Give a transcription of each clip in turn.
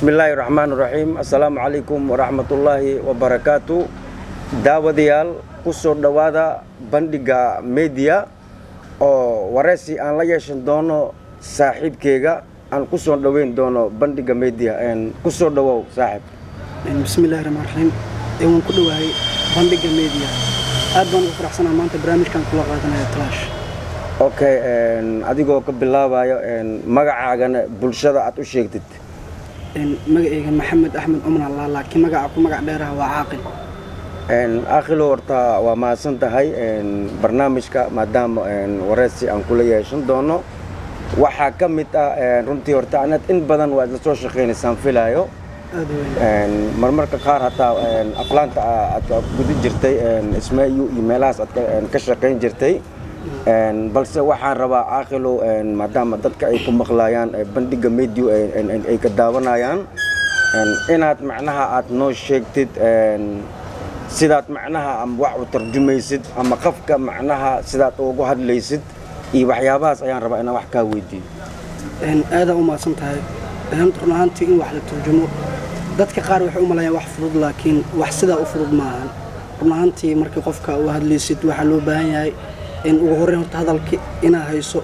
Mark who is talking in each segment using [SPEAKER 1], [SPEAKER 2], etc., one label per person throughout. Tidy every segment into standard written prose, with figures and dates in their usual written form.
[SPEAKER 1] Bismillahirrahmanirrahim. Assalamualaikum warahmatullahi wabarakatuh. Daawadayaal ku soo dhawaada bandhiga media oo wareysi aan la yeeshan doono saaxiibkeyga aan ku soo dhaweyn doono bandhiga media ku soo dhawow saaxiib.
[SPEAKER 2] Bismillahirrahmanirrahim. Waan ku dhawahay bandhiga media. Aad baan ugu faraxsanahay maanta barnaamijkan kula qaadanayo Clash.
[SPEAKER 1] Okay, adigoo ka bilaabayo magacaagana bulshada aad u sheegtid.
[SPEAKER 2] magacayga Maxamed Axmed Umar Allah laakiin magaca ku magac dheeraha waa Caaqil.
[SPEAKER 1] Aqilo horta waa maasan tahay barnaamijka maadaama wareysi aan kula yeeshan doono waxa kamid ah runtii horta anad in badan waa la soo shaqeynaysan filayo marmarka qaar hataa aflaanta aad gudi jirtay ismaayu emailhaas aad ka shaqeyn jirtay balse waxaan rabaa Aqilo maadaama dadka ay ku maqlayaan bandhiga media ay ka daawanayaan inaad macnaha aad noo sheegtid sidaad macnaha am wax u tarjumaysid ama qafka macnaha sidaad ugu hadlaysid iyo waxyaabahaas ayaan rabaa inaan wax ka weydiiyo
[SPEAKER 2] aad u maasan tahay run ahaantii in wax la tarjumo dadka qaar waxay u maleeyaan wax fudud laakiin wax sida u fudud maahan run ahaantii markii qofka uu hadlaysid waxa loo baahan yahay in ugu horreyn horta hadalkii inaad hayso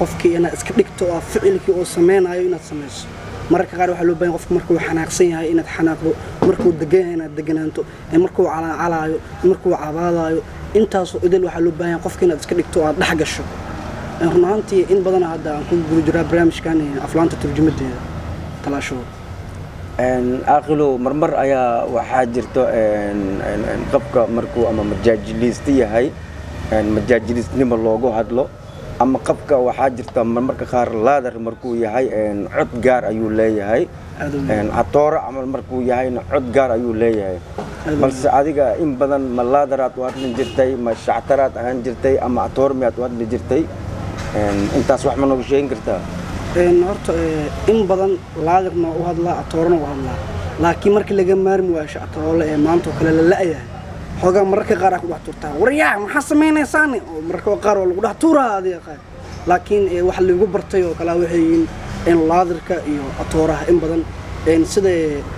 [SPEAKER 2] qofkii inaad iska dhigto oo ficilkii oo sameynayo inaad sameyso marka qaar waxa loo baahan qofka markuu xanaaqsan yahay inaad xanaaqdo markuu degan yahay inaad deganaanto markuu calaayo markuu cabaadayo intaas oo idil waxa loo baahan qofkii inaad iska dhigto oo aad dhax gasho run ahaantii in badan hadda aan ku guul jiraa barnaamijkan aflaanta turjumadeeda talaasho
[SPEAKER 1] Aqilo marmar ayaa waxaa jirto qofka markuu ama majaajiliista yahay majaajiliisnimo loogu hadlo ama qofka waxaa jirta marmarka qaar laadar markuu yahay cod gaar ayuu leeyahay atoora ama markuu yahay cod gaar ayuu leeyahay balse adiga in badan ma laadaraad u hadli jirtay ma shactaraad ahaan jirtay ama atoor miyaad u hadli jirtay intaas wax ma noogu sheegin kartaa
[SPEAKER 2] horta in badan laadarna u hadlaa atoorna u hadlaa laakiin markii laga maarmi waayo shactaroole maanta kale la la'yahay xogaa mararka qaar ku dhax turtaa waryaa maxaa sameynaysan oo mararka qaar oo lagu dhax turaa adiga laakiin wax lagu bartay oo kala waxay in laadarka iyo atooraha in badan sida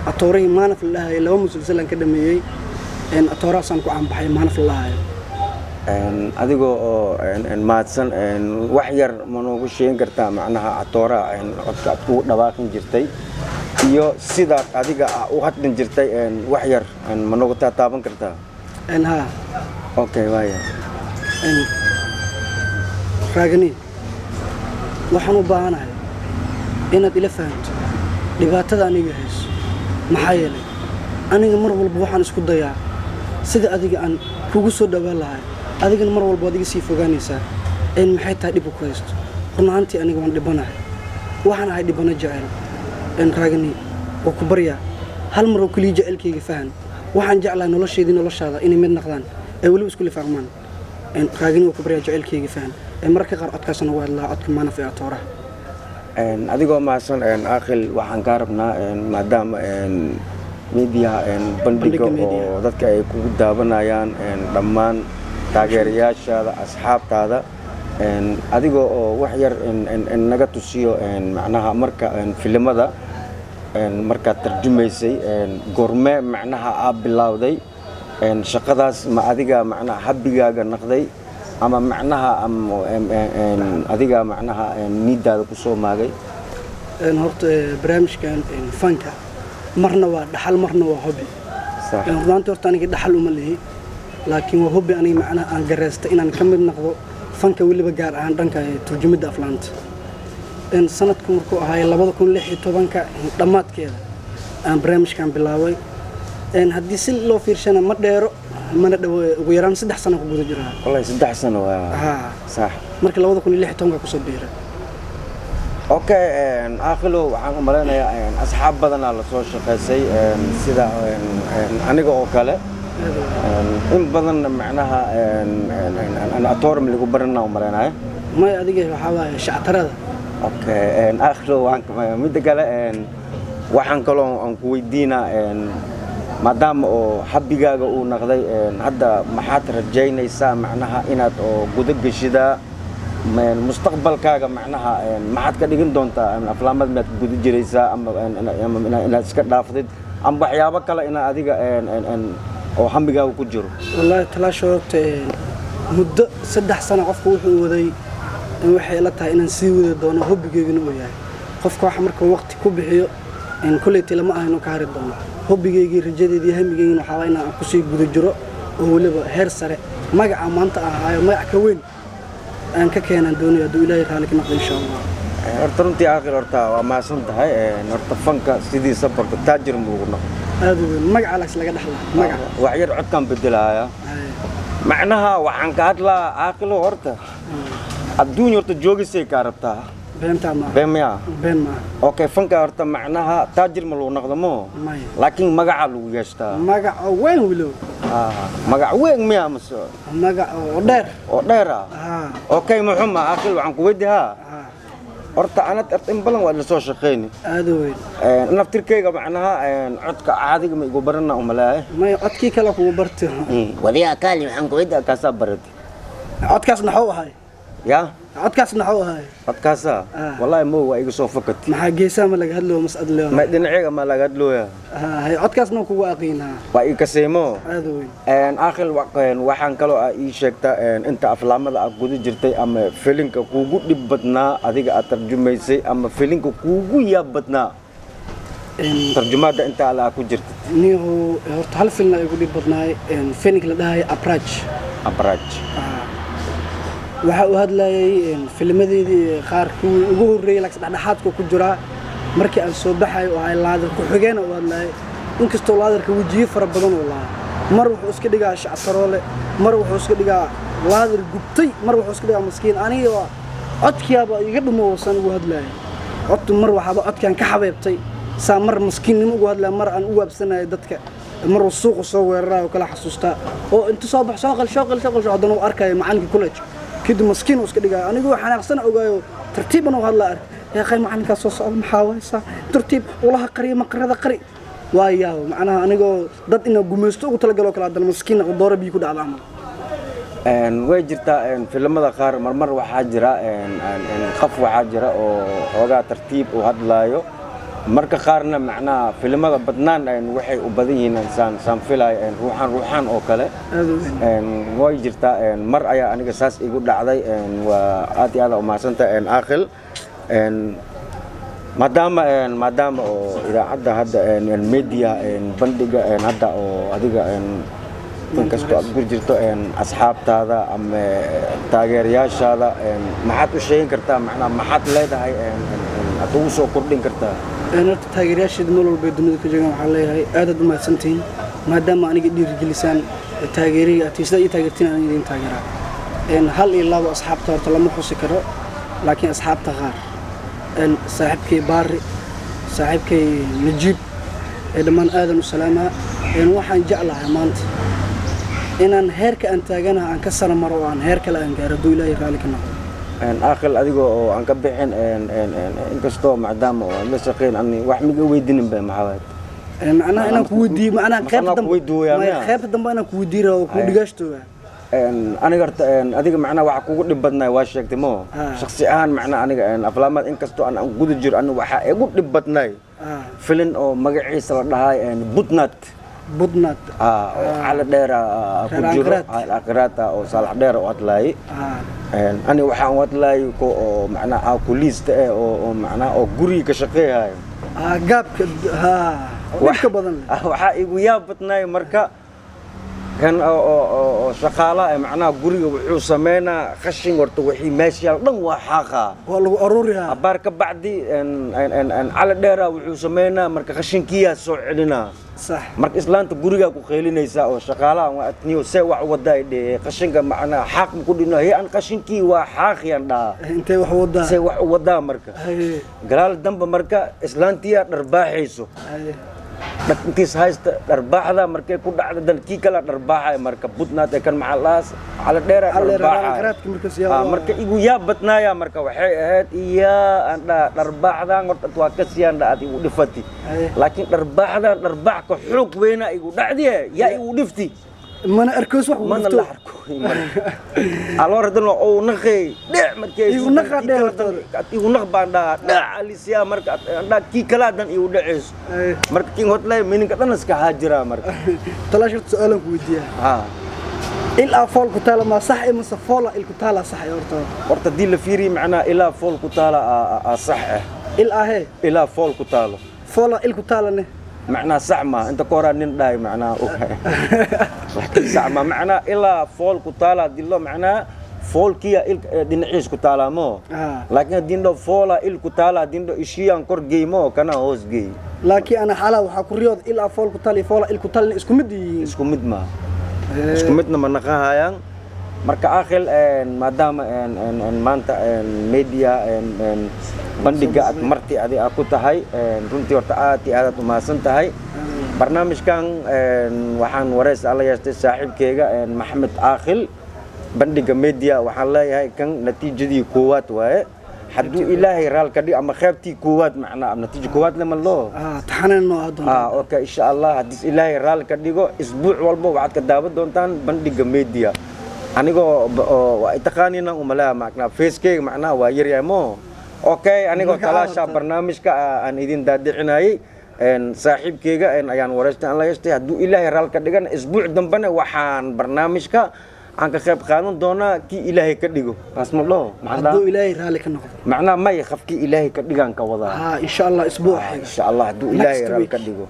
[SPEAKER 2] atooray maanaf lahaay laba musalsalan ka dhameeyay atoorasan ku aan baxay maanaf lahaay
[SPEAKER 1] adigoo oo maadsan wax yar ma noogu sheegin kartaa macnaha atooraha codka aad ku dhawaaqin jirtay iyo sidaad adiga u hadlin jirtay wax yar ma noogu taaban kartaa
[SPEAKER 2] ها
[SPEAKER 1] اوكي وايا
[SPEAKER 2] راغني waxaan u baahanahay inaad ila fahanto dhibaatada aniga hayso maxaa yeelay aniga mar walba waxaan isku dayaa sida adiga aan kugu soo dhawaan lahay adigana mar walba adiga sii fogaanaysaa maxay tahay dhib ku haysto runaantii aniga waan dhibanahay waxaan ahay dhibana jecel raagani oo ku barya hal mar oo kaliya jecelkayga fahan waxaan jeclahay noloshaada inay mid noqdaan ay wali isku lifaaqmaan raagani oo ku barya jecelkayga fahan marka qaar codkaasna waa hadlaa codka maanaf ee atooraha
[SPEAKER 1] adigoo maasan Aqil waxaan ka rabnaa maadaama media bandhiga oo dadka ay kugu daawanayaan dhammaan taageerayaashaada asxaabtaada adigoo oo wax yar naga tusiyo macnaha marka filimada markaad tarjumaysay goorme macnaha aad bilowday shaqadaas ma adiga macnaha habigaaga naqday ama macnaha adiga macnaha nidaada ku soo maagay
[SPEAKER 2] horta barnaamijkan fanka marna waa dhaxal marna waa hobby runtii horta aniga dhaxal uma leeyahay laakiin waa hobby aniga macnaha aan gareystay inaan ka mid noqdo fanka waliba gaar ahaan dhanka turjumada aflaanta sanadku markuu ahaay 2016 dhamaadkeeda aan barnaamijkan bilaaway haddii si loo fiirshana ma dheero mana dhawo ugu yaraan 3 sano ku guda jiraa
[SPEAKER 1] wallahi 3 sano waa sax
[SPEAKER 2] marka 2016 ka soo biiray
[SPEAKER 1] okay Aqilo waxaan u maleynayaa asxaab badan la soo shaqeysay sida aniga oo kale in badan macnaha aan atoor lagu barana u maleynayaa
[SPEAKER 2] ma adiga waxa waaye shactarada
[SPEAKER 1] okay Aqilo waan mid kale waxaan kaloo aan ku weydiinaa maadaama oo habigaaga uu naqday hadda maxaad rajaynaysaa macnaha inaad oo guda gashida mustaqbalkaaga macnaha maxaad ka dhigin doontaa aflaamad miyaad ku guda jiraysaa ama inaad iska dhaaftid ama waxyaabo kale inaad adiga oo hamigaaga ku jiro
[SPEAKER 2] wallaahi talaasho horta muddo 3 sano qofku wuxuu waday waxay la tahay inaan sii wada doono hobbigeyguna uu yahay qofka wax marka waqti ku bixiyo in kulleyti lama ahayno ka hari doono hobbigeygii rajadeedii hamigeygina waxaa waa inaan ku sii guda jiro oo waliba heer sare magaca maanta ahaayo magac ka weyn aan ka keenan doonayo hadduu ilaahay raali ka noqdo insha allah
[SPEAKER 1] horta runtii aakhir horta waa mahadsan tahay horta fanka sidiisa barta taajir muugu noqdo
[SPEAKER 2] aad u weyn magaca laga dhaxlaa magaca
[SPEAKER 1] wax yar codkaan bedelaaya macnaha waxaan ka hadlaa aakhilo horta adduun horta joogisay ka rabtaa
[SPEAKER 2] beenta ma
[SPEAKER 1] been ma
[SPEAKER 2] been ma
[SPEAKER 1] okay fanka horta macnaha taajir ma lagu noqdo mo laakiin magaca lagu yeeshtaa
[SPEAKER 2] magac weyn wilo
[SPEAKER 1] magac weyn miya maso
[SPEAKER 2] magac oo dheer
[SPEAKER 1] okay muxuma aakhil waxaan ku weydihaa horta anad in badan waa la soo shaqeeyni
[SPEAKER 2] aad u weyn
[SPEAKER 1] naftirkeyga macnaha codka caadiga ma igu barana umaleeyahay
[SPEAKER 2] may codkii kale kugu bartay
[SPEAKER 1] wadiya kaali waxaan ku weydihaa kaasa barad
[SPEAKER 2] codkaas naxoo ahay
[SPEAKER 1] ya
[SPEAKER 2] codkaas naxoo ahay
[SPEAKER 1] codkaasa wallahi mo waa iga soo fakad
[SPEAKER 2] maxaa geesaa ma laga hadloo mas'ad leeyo
[SPEAKER 1] ma dhinacayga ma laga hadlooya
[SPEAKER 2] hay codkaasna kugu aqiinaa
[SPEAKER 1] waa ii kaseemo
[SPEAKER 2] aad u weyn
[SPEAKER 1] aakhil waxaan kaloo ii sheegtaa inta aflaamada aad guda jirtay ama filinka kuugu dhib badnaa adiga aad tarjumaysay ama filinka kuugu yaab badnaa tarjumaada inta ala ku jirta
[SPEAKER 2] niyo horta hal filin ay ugu dhib badnaay filinka la dhahay Approach waxa uu hadlayay filmadeedii qaar kuwii ugu horeeyay laakiin dhexdhexaadka ku jira markii aan soo baxay oo ay laadar ku xigeen oo hadlayay inkastoo laadarka wajiyo fara badan oo laa mar wuxuu iska dhigaa shactaroole mar wuxuu iska dhigaa laadar gubtay mar wuxuu iska dhigaa miskiin aniga codkiyaaba iga dhumowsan ugu hadlayay codtu mar waxaaba codkan ka xabeebtay saa mar miskiinnimo ugu hadlay mar aan u waabsanayo dadka mar suuqa soo weerarayo kala xasuusta oo inta soo bax soo qal hadana uu arkayo macalinka college كده مسكين وسكدي أنا جو حنا قصنا أوجايو ترتيبا وهلا يا أخي معنا كاسو صعب محاوسة ترتيب والله قريب مقر هذا قريب وياه معنا أنا جو ضد إنه جمستو وتلقى له كلا هذا المسكين الضارب بيكون على عمل
[SPEAKER 1] ويجرتا في لما ذكر مرمر وحاجرة خف وحاجرة ووجا ترتيب وهدلايو marka qaarna macna filimada badnaan waxay u badan yihiin san filay ruuxan oo kale way jirtaa mar ayaa aniga saas igu dhacday waa aad iyo aad u maasanta aakhil maadaama oo idaacada hadda media bandhiga hadda oo adiga inkastoo aad gur jirto asxaabtaada ama taageerayaashaada maxaad u sheegin kartaa macna maxaad leedahay aad ugu soo kordhin kartaa
[SPEAKER 2] أنا تاجر ياشد ملول بيدمج كجماعة عليها عدد ما سنتين ما دام أنا قدير جلسان تاجري تيجي تاجرتين أنا يدين تاجرها إن هل إلا وأصحاب تارت لما حوسي كرا لكن أصحاب تغار إن صاحب كي باري صاحب كي نجيب إذا من آدم السلامة إن واحد جعلها مانت إن هيرك أنت جانا عن كسر مروان هيرك لا أنجار دولا يخالك النهار
[SPEAKER 1] aakhil adiga oo aan ka bixin inkastoo maadaama oo la shaqeyn ani wax miga weydiinin bay maxaad
[SPEAKER 2] macnaha inaan ku weydiiyo macnaha qaybta dambe inaan ku weydiiro oo ku dhigashto
[SPEAKER 1] aniga horta adiga macnaha waxa kugu dhib badnaa waa sheegtay mo shakhsi ahaan macnaha aniga aflaamad inkastoo aan guda jiro aniga waxa igu dhib badnaay filin oo magaciisa la dhahay budnat على دير كجرو على قراءة أو صالح دير وأطلعي أنا وحنا وأطلعي كو معنا كوليست أو معنا أو جوري كشقي هاي
[SPEAKER 2] جاب ها وحنا بدن
[SPEAKER 1] وحنا ويا بتناي مركا كان أو شقالة معنا جوري وحوسمينا خشين ورتو وحي ماشي لن وحاقة
[SPEAKER 2] والله أرورها
[SPEAKER 1] أبارك بعدي أن على دير وحوسمينا مركا خشين كيا سوعلنا
[SPEAKER 2] صح
[SPEAKER 1] marka islaanta guriga ku qeylinaysa oo shaqaalaha waa atniyo say wax waday qashinka macna xaq ku dhino aan qashinkii waa xaqiyaan dhaa
[SPEAKER 2] intee wax wadaa
[SPEAKER 1] say wax wadaa marka galaal damba marka islaantiya dharbaaxayso intiis haysta dharbaaxda markay ku dhacda dalkii kala dharbaaxay marka budnaad kan macalaas ala dheer dharbaaxay marka igu yaa badnaaya marka waxay ahayd iya anda dharbaaxda horta waa ka siyaan dhaad igu dhifati laakiin dharbaaxda dharbaax ka xoog weena igu dhacdiye yaa igu dhifti
[SPEAKER 2] mana arkoos wax
[SPEAKER 1] mana la arko alors dan oo naqay dhec markay
[SPEAKER 2] igu naqa dheerto
[SPEAKER 1] igu naq baan dhac alisiya marka anda ki kala dan igu dhaceys marka king hotlay meaning dan iska haajira marka
[SPEAKER 2] talaasho su'aalan ku weydiiyaa
[SPEAKER 1] ha
[SPEAKER 2] ilaa fool ku taala ma sax ima safola il ku taala sax
[SPEAKER 1] horta dii la fiiri macnaa ilaa fool ku taala sax
[SPEAKER 2] ilaa he
[SPEAKER 1] ilaa fool ku taalo
[SPEAKER 2] fola il ku taalane
[SPEAKER 1] macnaa sax ma inta koora nin dhaay macnaa sax ma macnaa ilaa fool ku taala dilo macnaa foolkiya il dhinaciis ku taala mo laakiin dindo foola il ku taala dindo ishiyan kor geeymo kana hoos geey
[SPEAKER 2] laakiin ana xala waxa ku riyood ilaa fool ku taali foola il ku taalne isku mid yihiin
[SPEAKER 1] isku mid ma isku midna ma naqahayaan marka aakhil maadaama maanta media bandhiga aad marti adi ku tahay runtii horta aad iyo aad u mahadsan tahay barnaamijkan waxaan wareys alla yeeshtay saaxiibkeyga maxamed aakhil bandhiga media waxaan leeyahay kan natiijadii koowaad waaye hadduu ilaahay raal ka dhigo ama qaybtii koowaad macnaa natiijo koowaad lama loo
[SPEAKER 2] taxanayno adoon
[SPEAKER 1] okay insha Allah haddii ilaahay raal ka dhigo isbuuc walba waxaad ka daawan doontaan bandhiga media anigoo waa taqaanina umalaha macnaa facekeyga macnaa waa yaryahay mo okay anigoo talaasha barnaamijka aan idin daadicinayay saaxiibkeyga ayaan wareystay aan la yeeshtay hadduu ilaahay raal ka dhigana isbuuc dambana waxaan barnaamijka aan ka qayb qaadan doonaa kii ilaahay ka dhigo taas ma loo
[SPEAKER 2] hadduu ilaahay raali ka noqdo
[SPEAKER 1] macnaa may qafkii ilaahay ka dhigaan ka wadaa
[SPEAKER 2] insha Allah isbuuc
[SPEAKER 1] insha Allah hadduu ilaahay raali ka dhigo